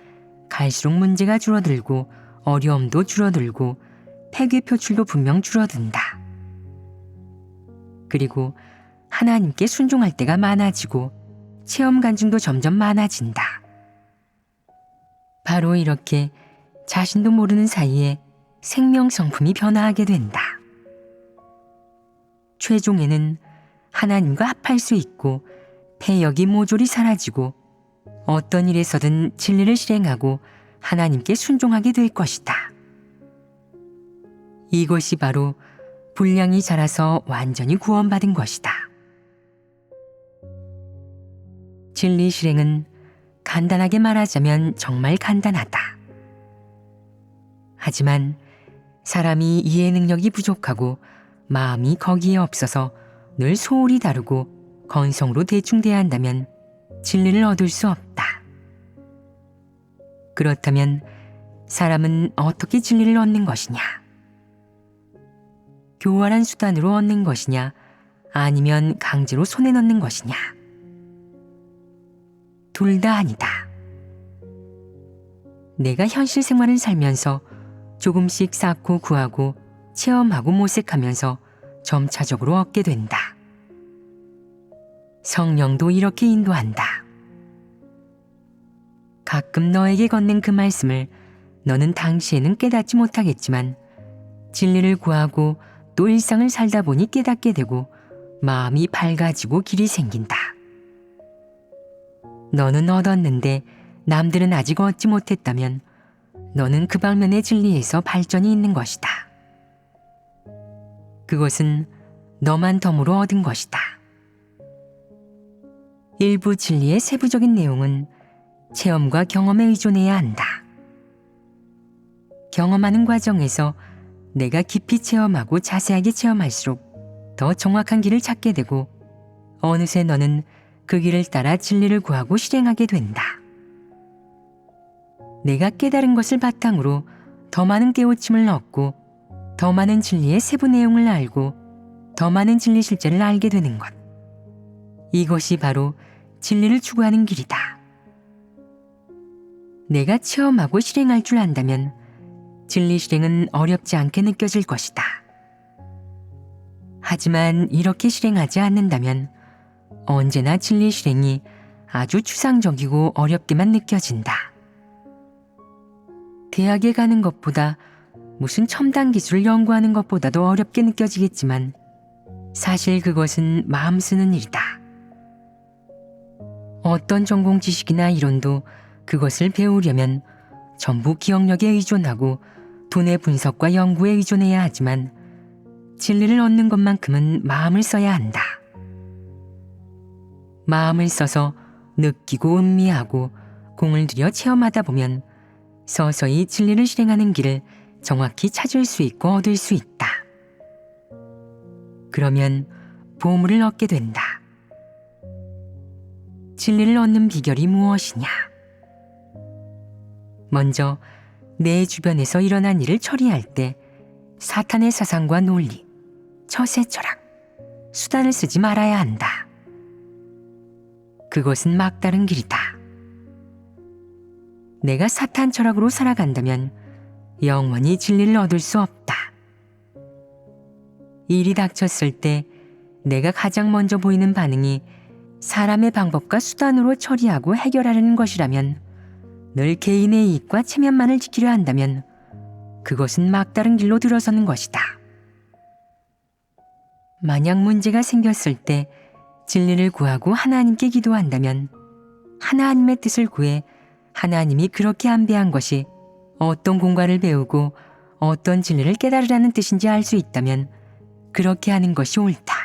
갈수록 문제가 줄어들고 어려움도 줄어들고 폐괴 표출도 분명 줄어든다. 그리고 하나님께 순종할 때가 많아지고 체험 간증도 점점 많아진다. 바로 이렇게 자신도 모르는 사이에 생명 성품이 변화하게 된다. 최종에는 하나님과 합할 수 있고 폐역이 모조리 사라지고 어떤 일에서든 진리를 실행하고 하나님께 순종하게 될 것이다. 이것이 바로 분량이 자라서 완전히 구원받은 것이다. 진리 실행은 간단하게 말하자면 정말 간단하다. 하지만 사람이 이해 능력이 부족하고 마음이 거기에 없어서 늘 소홀히 다루고 건성으로 대충 대한다면 진리를 얻을 수 없다. 그렇다면 사람은 어떻게 진리를 얻는 것이냐? 교활한 수단으로 얻는 것이냐? 아니면 강제로 손에 넣는 것이냐? 둘 다 아니다. 내가 현실 생활을 살면서 조금씩 쌓고 구하고 체험하고 모색하면서 점차적으로 얻게 된다. 성령도 이렇게 인도한다. 가끔 너에게 건넨 그 말씀을 너는 당시에는 깨닫지 못하겠지만 진리를 구하고 또 일상을 살다 보니 깨닫게 되고 마음이 밝아지고 길이 생긴다. 너는 얻었는데 남들은 아직 얻지 못했다면 너는 그 방면의 진리에서 발전이 있는 것이다. 그것은 너만 덤으로 얻은 것이다. 일부 진리의 세부적인 내용은 체험과 경험에 의존해야 한다. 경험하는 과정에서 내가 깊이 체험하고 자세하게 체험할수록 더 정확한 길을 찾게 되고 어느새 너는 그 길을 따라 진리를 구하고 실행하게 된다. 내가 깨달은 것을 바탕으로 더 많은 깨우침을 얻고 더 많은 진리의 세부 내용을 알고 더 많은 진리 실제를 알게 되는 것. 이것이 바로 진리를 추구하는 길이다. 내가 체험하고 실행할 줄 안다면 진리 실행은 어렵지 않게 느껴질 것이다. 하지만 이렇게 실행하지 않는다면 언제나 진리 실행이 아주 추상적이고 어렵게만 느껴진다. 대학에 가는 것보다 무슨 첨단 기술을 연구하는 것보다도 어렵게 느껴지겠지만 사실 그것은 마음 쓰는 일이다. 어떤 전공 지식이나 이론도 그것을 배우려면 전부 기억력에 의존하고 돈의 분석과 연구에 의존해야 하지만 진리를 얻는 것만큼은 마음을 써야 한다. 마음을 써서 느끼고 음미하고 공을 들여 체험하다 보면 서서히 진리를 실행하는 길을 정확히 찾을 수 있고 얻을 수 있다. 그러면 보물을 얻게 된다. 진리를 얻는 비결이 무엇이냐? 먼저 내 주변에서 일어난 일을 처리할 때 사탄의 사상과 논리, 처세 철학, 수단을 쓰지 말아야 한다. 그것은 막다른 길이다. 내가 사탄 철학으로 살아간다면 영원히 진리를 얻을 수 없다. 일이 닥쳤을 때 내가 가장 먼저 보이는 반응이 사람의 방법과 수단으로 처리하고 해결하려는 것이라면 늘 개인의 이익과 체면만을 지키려 한다면 그것은 막다른 길로 들어서는 것이다. 만약 문제가 생겼을 때 진리를 구하고 하나님께 기도한다면 하나님의 뜻을 구해 하나님이 그렇게 안배한 것이 어떤 공과를 배우고 어떤 진리를 깨달으라는 뜻인지 알 수 있다면 그렇게 하는 것이 옳다.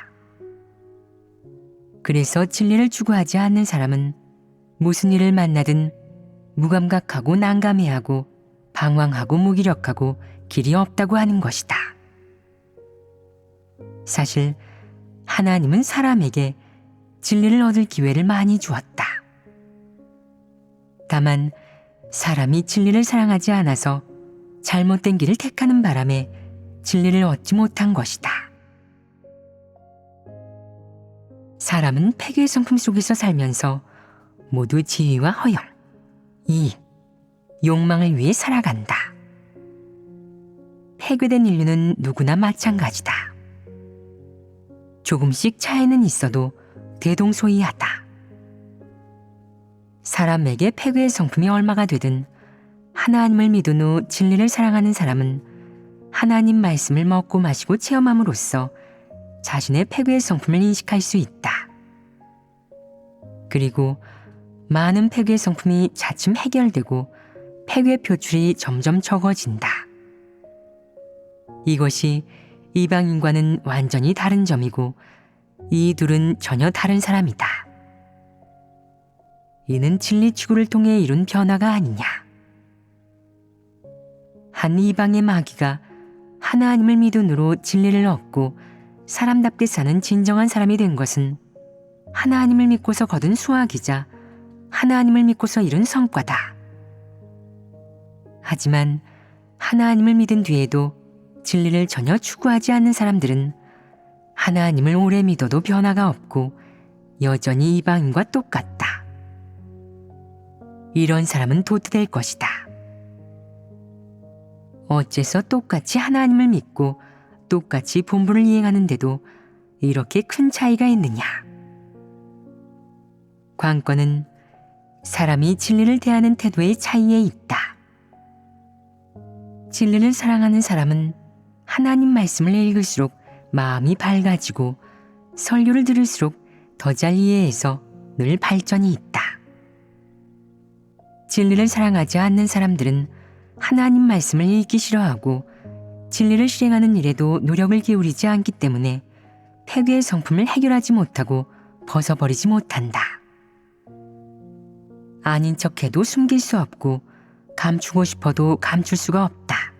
그래서 진리를 추구하지 않는 사람은 무슨 일을 만나든 무감각하고 난감해하고 방황하고 무기력하고 길이 없다고 하는 것이다. 사실 하나님은 사람에게 진리를 얻을 기회를 많이 주었다. 다만 사람이 진리를 사랑하지 않아서 잘못된 길을 택하는 바람에 진리를 얻지 못한 것이다. 사람은 폐괴의 성품 속에서 살면서 모두 지위와 허영, 이익, 욕망을 위해 살아간다. 폐괴된 인류는 누구나 마찬가지다. 조금씩 차이는 있어도 대동소이하다. 사람에게 폐괴의 성품이 얼마가 되든 하나님을 믿은 후 진리를 사랑하는 사람은 하나님 말씀을 먹고 마시고 체험함으로써 자신의 폐괴의 성품을 인식할 수 있다. 그리고 많은 폐괴의 성품이 차츰 해결되고 폐괴 표출이 점점 적어진다. 이것이 이방인과는 완전히 다른 점이고 이 둘은 전혀 다른 사람이다. 이는 진리 추구를 통해 이룬 변화가 아니냐. 한 이방의 마귀가 하나님을 믿음으로 진리를 얻고 사람답게 사는 진정한 사람이 된 것은 하나님을 믿고서 거둔 수확이자 하나님을 믿고서 이룬 성과다. 하지만 하나님을 믿은 뒤에도 진리를 전혀 추구하지 않는 사람들은 하나님을 오래 믿어도 변화가 없고 여전히 이방인과 똑같다. 이런 사람은 도태될 것이다. 어째서 똑같이 하나님을 믿고 똑같이 본분을 이행하는데도 이렇게 큰 차이가 있느냐? 관건은 사람이 진리를 대하는 태도의 차이에 있다. 진리를 사랑하는 사람은 하나님 말씀을 읽을수록 마음이 밝아지고 설교를 들을수록 더 잘 이해해서 늘 발전이 있다. 진리를 사랑하지 않는 사람들은 하나님 말씀을 읽기 싫어하고 진리를 실행하는 일에도 노력을 기울이지 않기 때문에 폐괴의 성품을 해결하지 못하고 벗어버리지 못한다. 아닌 척해도 숨길 수 없고 감추고 싶어도 감출 수가 없다.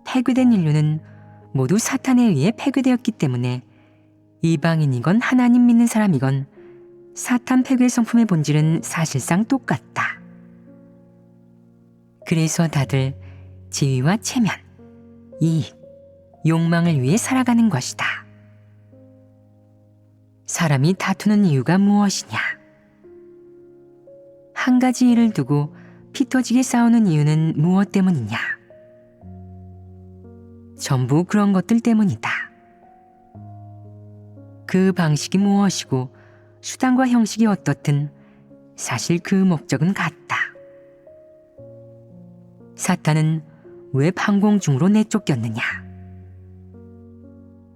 폐괴된 인류는 모두 사탄에 의해 폐괴되었기 때문에 이방인이건 하나님 믿는 사람이건 사탄 폐괴 성품의 본질은 사실상 똑같다. 그래서 다들 지위와 체면, 이익, 욕망을 위해 살아가는 것이다. 사람이 다투는 이유가 무엇이냐? 한 가지 일을 두고 피 터지게 싸우는 이유는 무엇 때문이냐? 전부 그런 것들 때문이다. 그 방식이 무엇이고 수단과 형식이 어떻든 사실 그 목적은 같다. 사탄은 왜 판공중으로 내쫓겼느냐?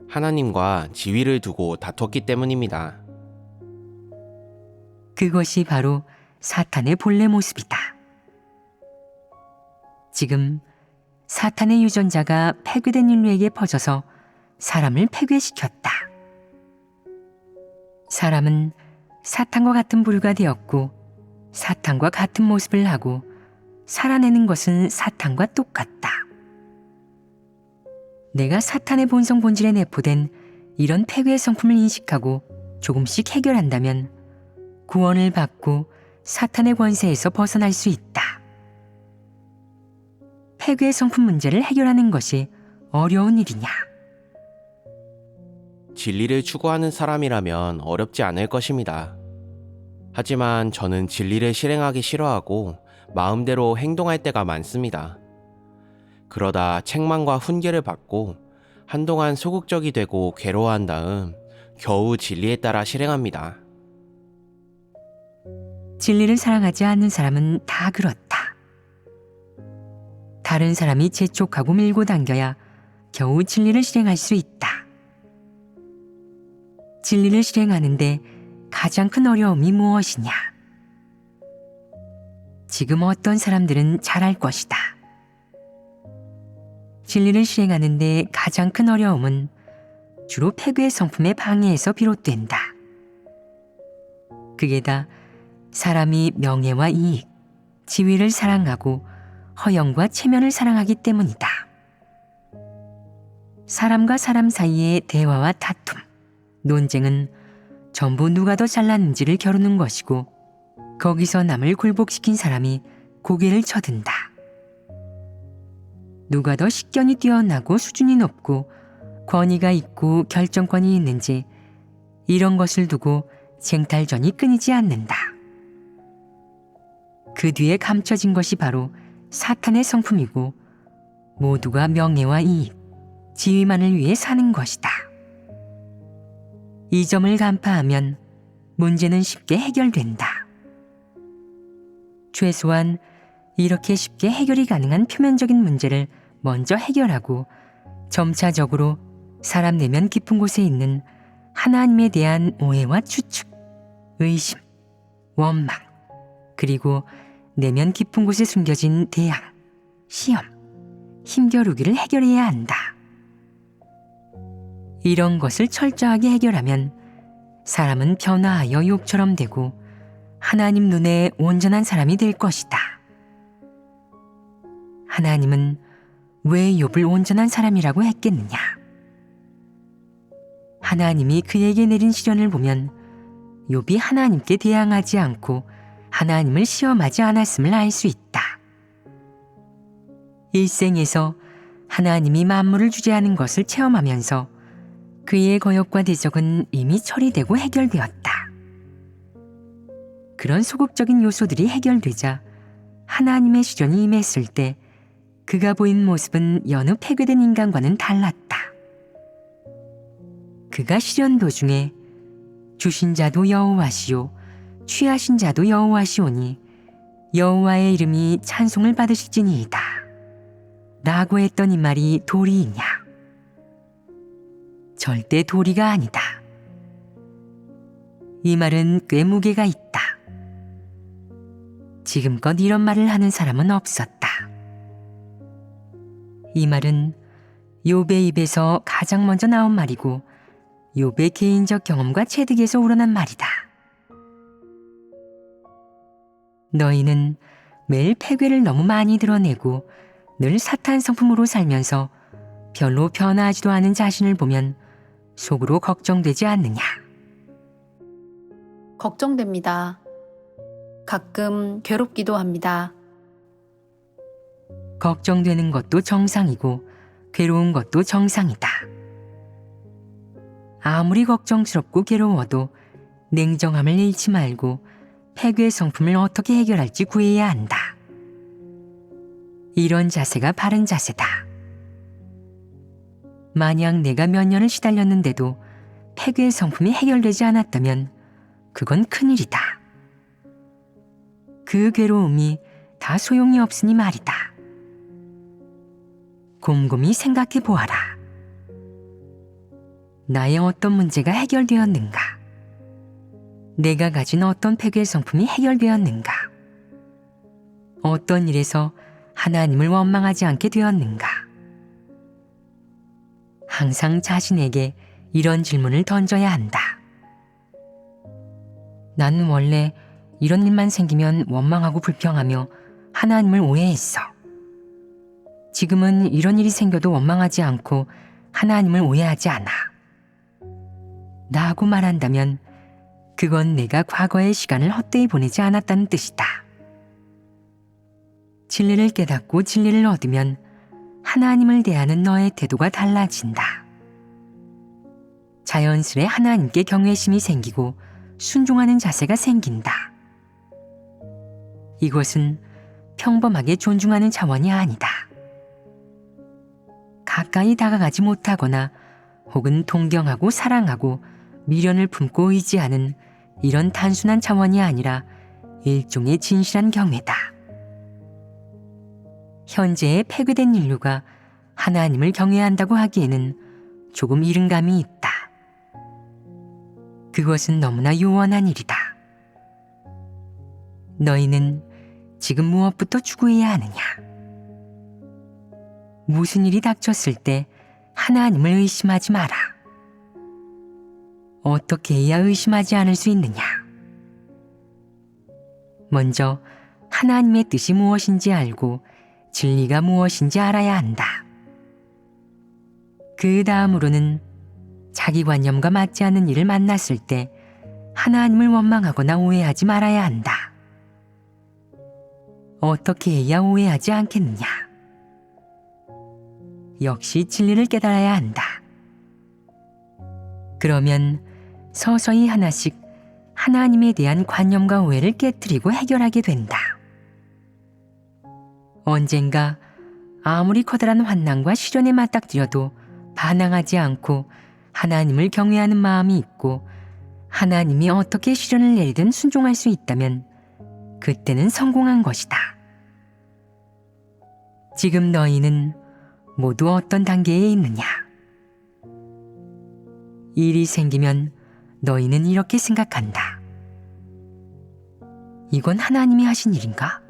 하나님과 지위를 두고 다퉜기 때문입니다. 그것이 바로 사탄의 본래 모습이다. 지금 사탄의 유전자가 폐괴된 인류에게 퍼져서 사람을 폐괴시켰다. 사람은 사탄과 같은 부류가 되었고 사탄과 같은 모습을 하고 살아내는 것은 사탄과 똑같다. 내가 사탄의 본성 본질에 내포된 이런 폐괴의 성품을 인식하고 조금씩 해결한다면 구원을 받고 사탄의 권세에서 벗어날 수 있다. 폐괴의 성품 문제를 해결하는 것이 어려운 일이냐? 진리를 추구하는 사람이라면 어렵지 않을 것입니다. 하지만 저는 진리를 실행하기 싫어하고 마음대로 행동할 때가 많습니다. 그러다 책망과 훈계를 받고 한동안 소극적이 되고 괴로워한 다음 겨우 진리에 따라 실행합니다. 진리를 사랑하지 않는 사람은 다 그렇다. 다른 사람이 재촉하고 밀고 당겨야 겨우 진리를 실행할 수 있다. 진리를 실행하는데 가장 큰 어려움이 무엇이냐? 지금 어떤 사람들은 잘할 것이다. 진리를 실행하는데 가장 큰 어려움은 주로 폐괴의 성품의 방해에서 비롯된다. 그게 다 사람이 명예와 이익, 지위를 사랑하고 허영과 체면을 사랑하기 때문이다. 사람과 사람 사이의 대화와 다툼, 논쟁은 전부 누가 더 잘났는지를 겨루는 것이고 거기서 남을 굴복시킨 사람이 고개를 쳐든다. 누가 더 식견이 뛰어나고 수준이 높고 권위가 있고 결정권이 있는지 이런 것을 두고 쟁탈전이 끊이지 않는다. 그 뒤에 감춰진 것이 바로 사탄의 성품이고 모두가 명예와 이익, 지위만을 위해 사는 것이다. 이 점을 간파하면 문제는 쉽게 해결된다. 최소한 이렇게 쉽게 해결이 가능한 표면적인 문제를 먼저 해결하고 점차적으로 사람 내면 깊은 곳에 있는 하나님에 대한 오해와 추측, 의심, 원망, 그리고 내면 깊은 곳에 숨겨진 대항, 시험, 힘겨루기를 해결해야 한다. 이런 것을 철저하게 해결하면 사람은 변화하여 욥처럼 되고 하나님 눈에 온전한 사람이 될 것이다. 하나님은 왜 욥을 온전한 사람이라고 했겠느냐? 하나님이 그에게 내린 시련을 보면 욥이 하나님께 대항하지 않고 하나님을 시험하지 않았음을 알 수 있다. 일생에서 하나님이 만물을 주재하는 것을 체험하면서 그의 거역과 대적은 이미 처리되고 해결되었다. 그런 소극적인 요소들이 해결되자 하나님의 시련이 임했을 때 그가 보인 모습은 여느 폐괴된 인간과는 달랐다. 그가 시련 도중에 주신 자도 여호와시요 취하신 자도 여호와시오니 여호와의 이름이 찬송을 받으실지니이다 라고 했던 이 말이 도리이냐? 절대 도리가 아니다. 이 말은 꽤 무게가 있다. 지금껏 이런 말을 하는 사람은 없었다. 이 말은 욥의 입에서 가장 먼저 나온 말이고 욥의 개인적 경험과 체득에서 우러난 말이다. 너희는 매일 패괴를 너무 많이 드러내고 늘 사탄 성품으로 살면서 별로 변화하지도 않은 자신을 보면 속으로 걱정되지 않느냐? 걱정됩니다. 가끔 괴롭기도 합니다. 걱정되는 것도 정상이고 괴로운 것도 정상이다. 아무리 걱정스럽고 괴로워도 냉정함을 잃지 말고 패괴의 성품을 어떻게 해결할지 구해야 한다. 이런 자세가 바른 자세다. 만약 내가 몇 년을 시달렸는데도 패괴의 성품이 해결되지 않았다면 그건 큰일이다. 그 괴로움이 다 소용이 없으니 말이다. 곰곰이 생각해 보아라. 나의 어떤 문제가 해결되었는가? 내가 가진 어떤 패괴의 성품이 해결되었는가? 어떤 일에서 하나님을 원망하지 않게 되었는가? 항상 자신에게 이런 질문을 던져야 한다. 나는 원래 이런 일만 생기면 원망하고 불평하며 하나님을 오해했어. 지금은 이런 일이 생겨도 원망하지 않고 하나님을 오해하지 않아. 라고 말한다면 그건 내가 과거의 시간을 헛되이 보내지 않았다는 뜻이다. 진리를 깨닫고 진리를 얻으면 하나님을 대하는 너의 태도가 달라진다. 자연스레 하나님께 경외심이 생기고 순종하는 자세가 생긴다. 이것은 평범하게 존중하는 차원이 아니다. 가까이 다가가지 못하거나 혹은 동경하고 사랑하고 미련을 품고 의지하는 이런 단순한 차원이 아니라 일종의 진실한 경외다. 현재의 폐괴된 인류가 하나님을 경외한다고 하기에는 조금 이른 감이 있다. 그것은 너무나 요원한 일이다. 너희는 지금 무엇부터 추구해야 하느냐? 무슨 일이 닥쳤을 때 하나님을 의심하지 마라. 어떻게 해야 의심하지 않을 수 있느냐? 먼저 하나님의 뜻이 무엇인지 알고 진리가 무엇인지 알아야 한다. 그 다음으로는 자기관념과 맞지 않는 일을 만났을 때 하나님을 원망하거나 오해하지 말아야 한다. 어떻게 해야 오해하지 않겠느냐? 역시 진리를 깨달아야 한다. 그러면 서서히 하나씩 하나님에 대한 관념과 오해를 깨뜨리고 해결하게 된다. 언젠가 아무리 커다란 환난과 시련에 맞닥뜨려도 반항하지 않고 하나님을 경외하는 마음이 있고 하나님이 어떻게 시련을 내리든 순종할 수 있다면 그때는 성공한 것이다. 지금 너희는 모두 어떤 단계에 있느냐? 일이 생기면 너희는 이렇게 생각한다. 이건 하나님이 하신 일인가?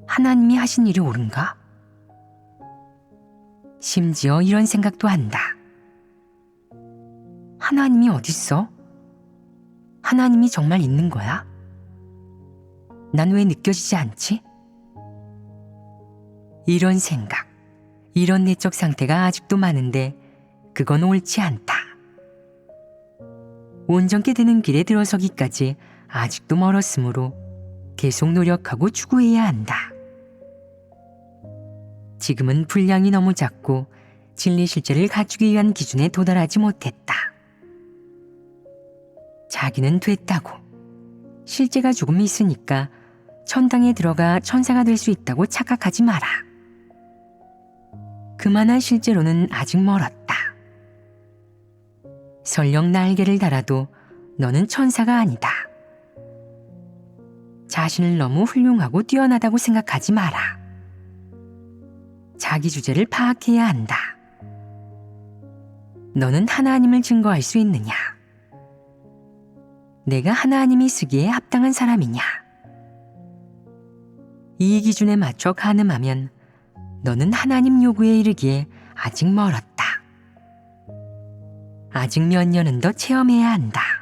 하나님이 하신 일이 옳은가? 심지어 이런 생각도 한다. 하나님이 어딨어? 하나님이 정말 있는 거야? 난 왜 느껴지지 않지? 이런 생각, 이런 내적 상태가 아직도 많은데 그건 옳지 않다. 온전케 되는 길에 들어서기까지 아직도 멀었으므로 계속 노력하고 추구해야 한다. 지금은 분량이 너무 작고 진리 실제를 갖추기 위한 기준에 도달하지 못했다. 자기는 됐다고. 실제가 조금 있으니까 천당에 들어가 천사가 될 수 있다고 착각하지 마라. 그만한 실제로는 아직 멀었다. 설령 날개를 달아도 너는 천사가 아니다. 자신을 너무 훌륭하고 뛰어나다고 생각하지 마라. 자기 주제를 파악해야 한다. 너는 하나님을 증거할 수 있느냐? 내가 하나님이 쓰기에 합당한 사람이냐? 이 기준에 맞춰 가늠하면 너는 하나님 요구에 이르기에 아직 멀었다. 아직 몇 년은 더 체험해야 한다.